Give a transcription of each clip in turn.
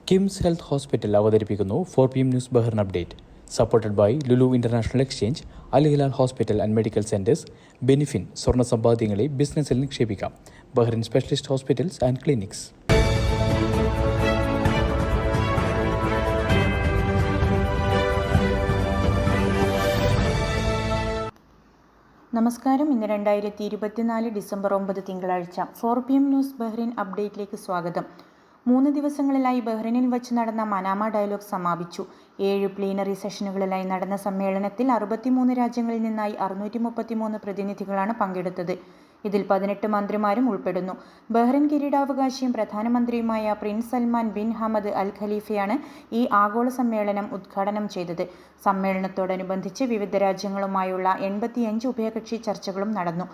KIMS health hospital അവതരിപ്പിക്കുന്നു 4 PM news Bahrain update. Supported by Lulu international exchange, Al Hilal hospital and medical centres, ബെനിഫിൻ. സ്വർണ്ണ സമ്പാദ്യങ്ങളെ ബിസിനസ്സിൽ നിക്ഷേപിക്കാം. Bahrain specialist hospitals and clinics. നമസ്കാരം. ഇന്ന് 2024 ഡിസംബർ 9 തിങ്കളാഴ്ച. 4 PM ന്യൂസ് ബഹ്റിൻ അപ്ഡേറ്റിലേക്ക് സ്വാഗതം. 3 ദിവസങ്ങളിലായി ബഹ്റിനിൽ വച്ച് നടന്ന മനാമ ഡയലോഗ് സമാപിച്ചു. 7 പ്ലീനറി സെഷനുകളിലായി നടന്ന സമ്മേളനത്തിൽ 63 രാജ്യങ്ങളിൽ നിന്നായി 633 പ്രതിനിധികളാണ് പങ്കെടുത്തത്. ഇതിൽ 18 മന്ത്രിമാരും ഉൾപ്പെടുന്നു. ബഹ്റിൻ കിരീടാവകാശിയും പ്രധാനമന്ത്രിയുമായ prince Salman bin Hamad Al ഖലീഫയാണ് ഈ ആഗോള സമ്മേളനം ഉദ്ഘാടനം ചെയ്തത്. സമ്മേളനത്തോടനുബന്ധിച്ച് വിവിധ രാജ്യങ്ങളുമായുള്ള 85 ഉഭയകക്ഷി ചർച്ചകളും നടന്നു.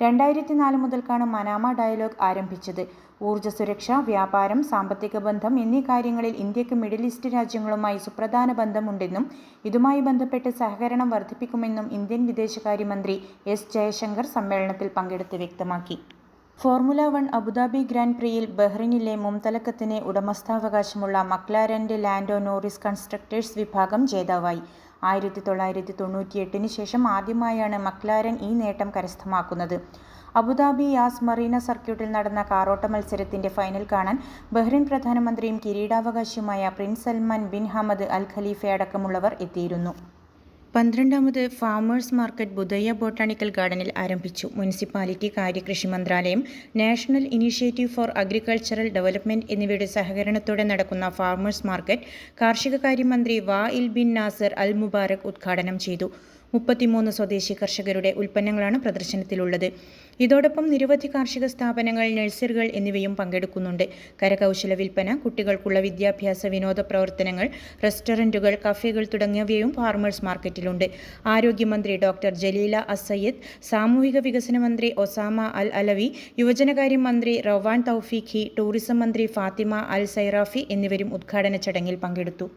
2004 മുതൽക്കാണ് മനാമ ഡയലോഗ് ആരംഭിച്ചത്. ഊർജ്ജ സുരക്ഷ, വ്യാപാരം, സാമ്പത്തിക ബന്ധം എന്നീ കാര്യങ്ങളിൽ ഇന്ത്യക്ക് മിഡിൽ ഈസ്റ്റ് രാജ്യങ്ങളുമായി സുപ്രധാന ബന്ധമുണ്ടെന്നും ഇതുമായി ബന്ധപ്പെട്ട് സഹകരണം വർദ്ധിപ്പിക്കുമെന്നും ഇന്ത്യൻ വിദേശകാര്യമന്ത്രി എസ് ജയശങ്കർ സമ്മേളനത്തിൽ പങ്കെടുത്ത് വ്യക്തമാക്കി. ഫോർമുല 1 അബുദാബി ഗ്രാൻഡ് പ്രിയിൽ ബഹ്റിനിലെ മുംതലക്കത്തിന് ഉടമസ്ഥാവകാശമുള്ള മക്ലാരൻ്റെ ലാൻഡോ നോറിസ് കൺസ്ട്രക്ടേഴ്സ് വിഭാഗം ജേതാവായി. 1998 ശേഷം ആദ്യമായാണ് മക്ലാരൻ ഈ നേട്ടം കരസ്ഥമാക്കുന്നത്. അബുദാബി യാസ് മറീന സർക്യൂട്ടിൽ നടന്ന കാറോട്ട മത്സരത്തിന്റെ ഫൈനൽ കാണാൻ ബഹ്റിൻ പ്രധാനമന്ത്രിയും കിരീടാവകാശിയുമായ പ്രിൻസ് സൽമാൻ ബിൻ ഹമദ് അൽ ഖലീഫ അടക്കമുള്ളവർ എത്തിയിരുന്നു. 12ാമത് ഫാമേഴ്സ് മാർക്കറ്റ് ബുദയ്യ ബൊട്ടാണിക്കൽ ഗാർഡനിൽ ആരംഭിച്ചു. മുനിസിപ്പാലിറ്റി കാര്യ കൃഷി മന്ത്രാലയം, national initiative for agricultural development എന്നിവയുടെ സഹകരണത്തോടെ നടക്കുന്ന ഫാമേഴ്സ് മാർക്കറ്റ് കാർഷിക കാര്യമന്ത്രി വാഇൽ ബിൻ നാസർ അൽ മുബാരക് ഉദ്ഘാടനം ചെയ്തു. 33 സ്വദേശി കർഷകരുടെ ഉൽപ്പന്നങ്ങളാണ് പ്രദർശനത്തിലുള്ളത്. ഇതോടൊപ്പം നിരവധി കാർഷിക സ്ഥാപനങ്ങൾ, നഴ്സറികൾ എന്നിവയും പങ്കെടുക്കുന്നുണ്ട്. കരകൗശല വിൽപ്പന, കുട്ടികൾക്കുള്ള വിദ്യാഭ്യാസ വിനോദ പ്രവർത്തനങ്ങൾ, റെസ്റ്റോറൻറ്റുകൾ, കഫേകൾ തുടങ്ങിയവയും ഫാർമേഴ്സ് മാർക്കറ്റിലുണ്ട്. ആരോഗ്യമന്ത്രി ഡോക്ടർ ജലീല അസയ്യദ്, സാമൂഹിക വികസന മന്ത്രി ഒസാമ അൽ അലവി, യുവജനകാര്യ മന്ത്രി റവാൻ തൗഫീഖി, ടൂറിസം മന്ത്രി ഫാത്തിമ അൽ സൈറാഫി എന്നിവരും ഉദ്ഘാടന ചടങ്ങിൽ പങ്കെടുത്തു.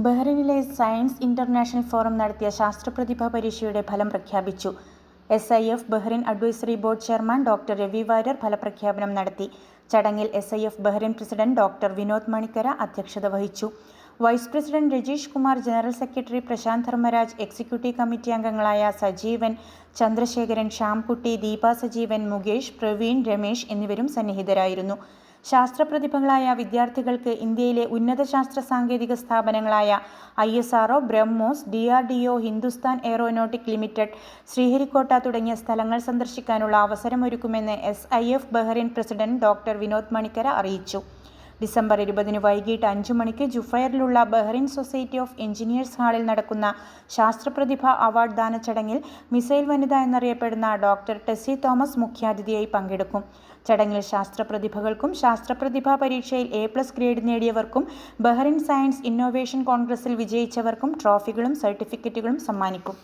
ബഹ്റിനിലെ സയൻസ് ഇന്റർനാഷണൽ ഫോറം നടത്തിയ ശാസ്ത്രപ്രതിഭാ പരീക്ഷയുടെ ഫലം പ്രഖ്യാപിച്ചു. SIF Bahrain advisory board chairman doctor Ravi Warrier ഫലപ്രഖ്യാപനം നടത്തി. ചടങ്ങിൽ SIF Bahrain president doctor Vinod Manikkara അധ്യക്ഷത വഹിച്ചു. Vice president Rajeesh Kumar, general secretary Prashanth Dharmaraj, executive committee അംഗങ്ങളായ സജീവൻ, ചന്ദ്രശേഖരൻ, ശ്യാംകുട്ടി, ദീപ സജീവൻ, മുകേഷ്, പ്രവീൺ, രമേശ് എന്നിവരും സന്നിഹിതരായിരുന്നു. ശാസ്ത്രപ്രതിഭകളായ വിദ്യാർത്ഥികൾക്ക് ഇന്ത്യയിലെ ഉന്നത ശാസ്ത്ര സാങ്കേതിക സ്ഥാപനങ്ങളായ ISRO, BrahMos, DRDO, Hindustan aeronautic limited, Sriharikota തുടങ്ങിയ സ്ഥലങ്ങൾ സന്ദർശിക്കാനുള്ള അവസരമൊരുക്കുമെന്ന് SIF Bahrain president doctor Vinod Manikkara അറിയിച്ചു. ഡിസംബർ 20 വൈകിട്ട് 5 മണിക്ക് ജുഫൈറിലുള്ള ബഹ്റിൻ സൊസൈറ്റി ഓഫ് എഞ്ചിനീയേഴ്സ് ഹാളിൽ നടക്കുന്ന ശാസ്ത്രപ്രതിഭ അവാർഡ് ദാന ചടങ്ങിൽ മിസൈൽ വനിത എന്നറിയപ്പെടുന്ന ഡോക്ടർ ടെസ്സി തോമസ് മുഖ്യാതിഥിയായി പങ്കെടുക്കും. ചടങ്ങിൽ ശാസ്ത്രപ്രതിഭകൾക്കും ശാസ്ത്രപ്രതിഭാ പരീക്ഷയിൽ A+ ഗ്രേഡ് നേടിയവർക്കും ബഹ്റിൻ സയൻസ് ഇന്നോവേഷൻ കോൺഗ്രസിൽ വിജയിച്ചവർക്കും ട്രോഫികളും സർട്ടിഫിക്കറ്റുകളും സമ്മാനിക്കും.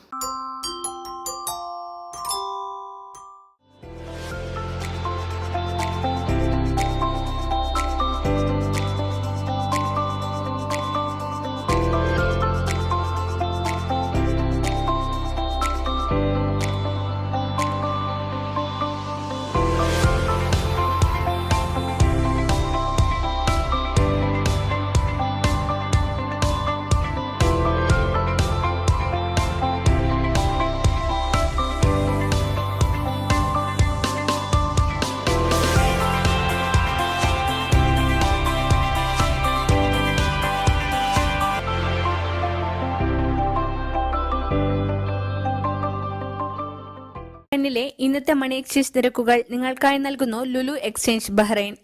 ബഹ്റൈനിലെ ഇന്നത്തെ മണി എക്സ്ചേഞ്ച് നിരക്കുകൾ നിങ്ങൾക്കായി നൽകുന്നു ലുലു എക്സ്ചേഞ്ച് ബഹ്റൈൻ.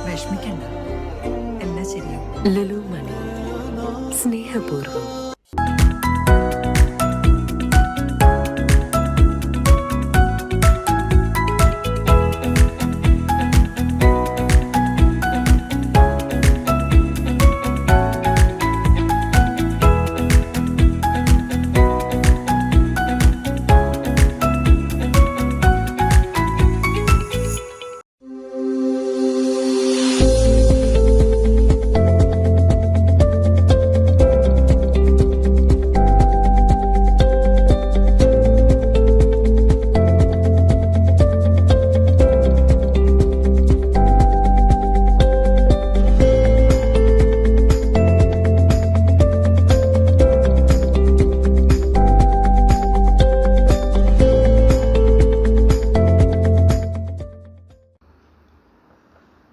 വിഷമിക്കണ്ട, എല്ലാം ശരിയാവും. ലുലു മണി, സ്നേഹപൂർവ്വം.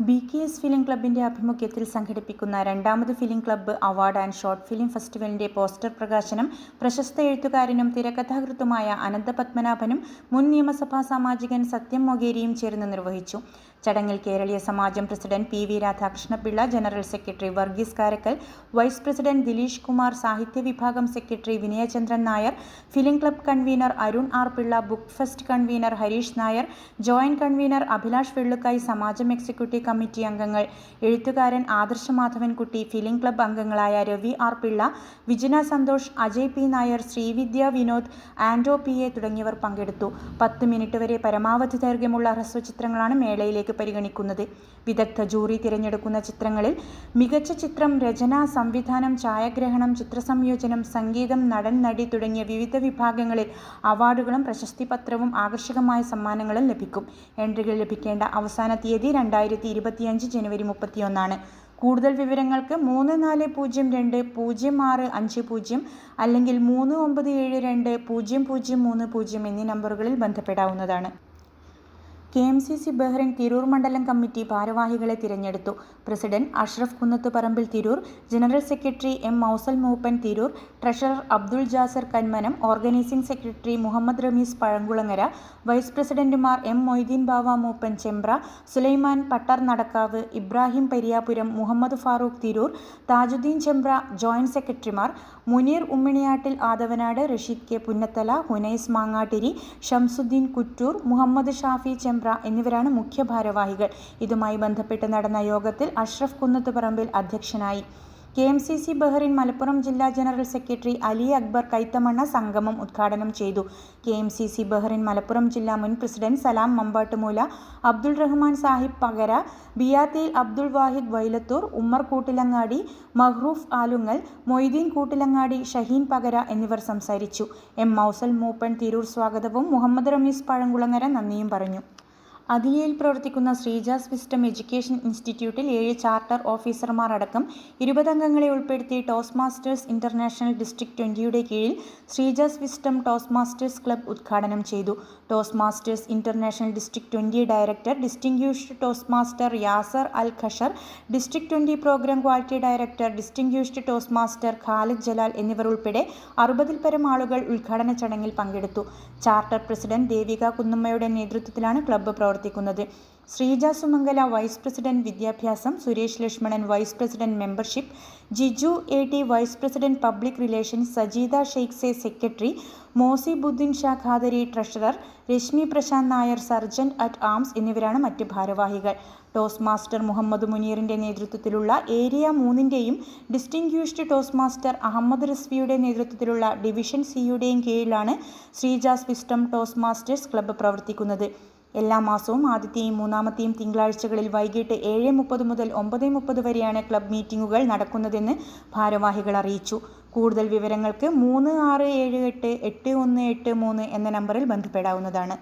BKS ഫിലിം ക്ലബിൻ്റെ ആഭിമുഖ്യത്തിൽ സംഘടിപ്പിക്കുന്ന രണ്ടാമത് film club award and short film ഫെസ്റ്റിവലിൻ്റെ പോസ്റ്റർ പ്രകാശനം പ്രശസ്ത എഴുത്തുകാരനും തിരക്കഥാകൃത്തുമായ അനന്തപത്മനാഭനും മുൻ നിയമസഭാ സാമാജികൻ സത്യം മൊകേരിയും ചേർന്ന് നിർവഹിച്ചു. ചടങ്ങിൽ Keraleeya Samajam president PV Radhakrishnapillai, general secretary Varghese Karakkal, vice president Dileesh Kumar, സാഹിത്യ വിഭാഗം secretary Vinayachandran Nair, film club convener Arun R Pillai, book fest convener Harish Nair, joint convener Abhilash Vellukkai, Samajam executive committee അംഗങ്ങൾ, എഴുത്തുകാരൻ ആദർശ മാധവൻകുട്ടി, ഫിലിം ക്ലബ് അംഗങ്ങളായ Ravi R Pillai, Vijana Santhosh, Ajay P Nair, Sreevidya Vinod, Anto PA തുടങ്ങിയവർ പങ്കെടുത്തു. 10 മിനിറ്റ് വരെ പരമാവധി ദൈർഘ്യമുള്ള ഹ്രസ്വചിത്രങ്ങളാണ് മേളയിലേക്ക് പരിഗണിക്കുന്നത്. വിദഗ്ധ ജൂറി തിരഞ്ഞെടുക്കുന്ന ചിത്രങ്ങളിൽ മികച്ച ചിത്രം, രചന, സംവിധാനം, ഛായാഗ്രഹണം, ചിത്രസംയോജനം, സംഗീതം, നടൻ, നടി തുടങ്ങിയ വിവിധ വിഭാഗങ്ങളിൽ അവാർഡുകളും പ്രശസ്തിപത്രവും ആകർഷകമായ സമ്മാനങ്ങളും ലഭിക്കും. എൻട്രികൾ ലഭിക്കേണ്ട അവസാന തീയതി 2025 ജനുവരി 31. കൂടുതൽ വിവരങ്ങൾക്ക് 34020650 അല്ലെങ്കിൽ 39720030 എന്നീ നമ്പറുകളിൽ ബന്ധപ്പെടാവുന്നതാണ്. KMCC ബഹ്റൈൻ തിരൂർ മണ്ഡലം കമ്മിറ്റി ഭാരവാഹികളെ തിരഞ്ഞെടുത്തു. President Ashraf Kunnathuparambil Tirur, general secretary M Mousal Mooppan Tirur, treasurer Abdul Jasar Kanmanam, organising secretary Muhammad Rameez Pazhankulangara, vice പ്രസിഡന്റുമാർ M മൊയ്തീൻ ബാവ മൂപ്പൻ ചെമ്പ്ര, സുലൈമാൻ പട്ടർ നടക്കാവ്, ഇബ്രാഹിം പരിയാപുരം, മുഹമ്മദ് ഫാറൂഖ് തിരൂർ, താജുദ്ദീൻ ചെമ്പ്ര, ജോയിന്റ് സെക്രട്ടറിമാർ മുനീർ ഉമ്മിണിയാട്ടിൽ ആദവനാട്, റഷീദ് K പുന്നത്തല, ഹുനൈസ് മാങ്ങാട്ടിരി, ഷംസുദ്ദീൻ കുറ്റൂർ, മുഹമ്മദ് ഷാഫി ചെമ്പ്ര എന്നിവരാണ് മുഖ്യ ഭാരവാഹികൾ. ഇതുമായി ബന്ധപ്പെട്ട് നടന്ന യോഗത്തിൽ അഷ്റഫ് കുന്നത്തുപറമ്പിൽ അധ്യക്ഷനായി. KMCC ബഹ്റൈൻ മലപ്പുറം ജില്ലാ ജനറൽ സെക്രട്ടറി അലി അക്ബർ കൈത്തമണ്ണ സംഗമം ഉദ്ഘാടനം ചെയ്തു. KMCC ബഹ്റൈൻ മലപ്പുറം ജില്ലാ മുൻ പ്രസിഡന്റ് സലാം മമ്പാട്ടുമൂല, അബ്ദുൾ റഹ്മാൻ സാഹിബ് പകര, ബിയാത്തിയിൽ അബ്ദുൾ വാഹിദ് വൈലത്തൂർ, ഉമ്മർ കൂട്ടിലങ്ങാടി, മഹ്റൂഫ് ആലുങ്ങൽ, മൊയ്തീൻ കൂട്ടിലങ്ങാടി, ഷഹീൻ പകര എന്നിവർ സംസാരിച്ചു. M മൗസൽ മൂപ്പൻ തിരൂർ സ്വാഗതവും മുഹമ്മദ് റമീസ് പഴങ്കുളങ്ങര നന്ദിയും പറഞ്ഞു. അതിയയിൽ പ്രവർത്തിക്കുന്ന ശ്രീജാസ് വിസ്റ്റം എഡ്യൂക്കേഷൻ ഇൻസ്റ്റിറ്റ്യൂട്ടിൽ 7 ചാർട്ടർ ഓഫീസർമാർ അടക്കം 20 അംഗങ്ങളെ ഉൾപ്പെടുത്തി ടോസ്റ്റ് മാസ്റ്റേഴ്സ് ഇന്റർനാഷണൽ ഡിസ്ട്രിക്ട് 20യുടെ കീഴിൽ Sreejas wisdom toastmasters club ഉദ്ഘാടനം ചെയ്തു. Toastmasters international district 20 director distinguished toastmaster Yasser Al Khashar, district 20 programme quality director distinguished toastmaster Khalid Jalal എന്നിവർ ഉൾപ്പെടെ 60-ൽ പരം ആളുകൾ ഉദ്ഘാടന ചടങ്ങിൽ പങ്കെടുത്തു. ചാർട്ടർ പ്രസിഡന്റ് ദേവിക കുന്നുമ്മയുടെ നേതൃത്വത്തിലാണ് ക്ലബ്ബ് പ്രവർത്തിക്കുന്നത്. ശ്രീജ സുമംഗല വൈസ് പ്രസിഡന്റ് വിദ്യാഭ്യാസം, Suresh Lakshmanan vice president membership, Jiju AT vice president public relations, Sajeeda ഷെയ്ഖ്സെ secretary, Mosibuddin Shah Khadri treasurer, Reshmi Prashanth Nair sergeant at arms എന്നിവരാണ് മറ്റ് ഭാരവാഹികൾ. ടോസ്റ്റ് മാസ്റ്റർ മുഹമ്മദ് മുനീറിൻ്റെ നേതൃത്വത്തിലുള്ള ഏരിയ 3ൻ്റെയും ഡിസ്റ്റിംഗ്വിഷ്ഡ് ടോസ്റ്റ് മാസ്റ്റർ അഹമ്മദ് റിസ്വിയുടെ നേതൃത്വത്തിലുള്ള ഡിവിഷൻ Cയുടെയും കീഴിലാണ് Sreejas wisdom toastmasters club പ്രവർത്തിക്കുന്നത്. എല്ലാ മാസവും ആദ്യത്തെയും മൂന്നാമത്തെയും തിങ്കളാഴ്ചകളിൽ വൈകിട്ട് 7:30 മുതൽ 9:30 വരെയാണ് ക്ലബ് മീറ്റിംഗുകൾ നടക്കുന്നതെന്ന് ഭാരവാഹികൾ അറിയിച്ചു. കൂടുതൽ വിവരങ്ങൾക്ക് 36788183 എന്ന നമ്പറിൽ ബന്ധപ്പെടാവുന്നതാണ്.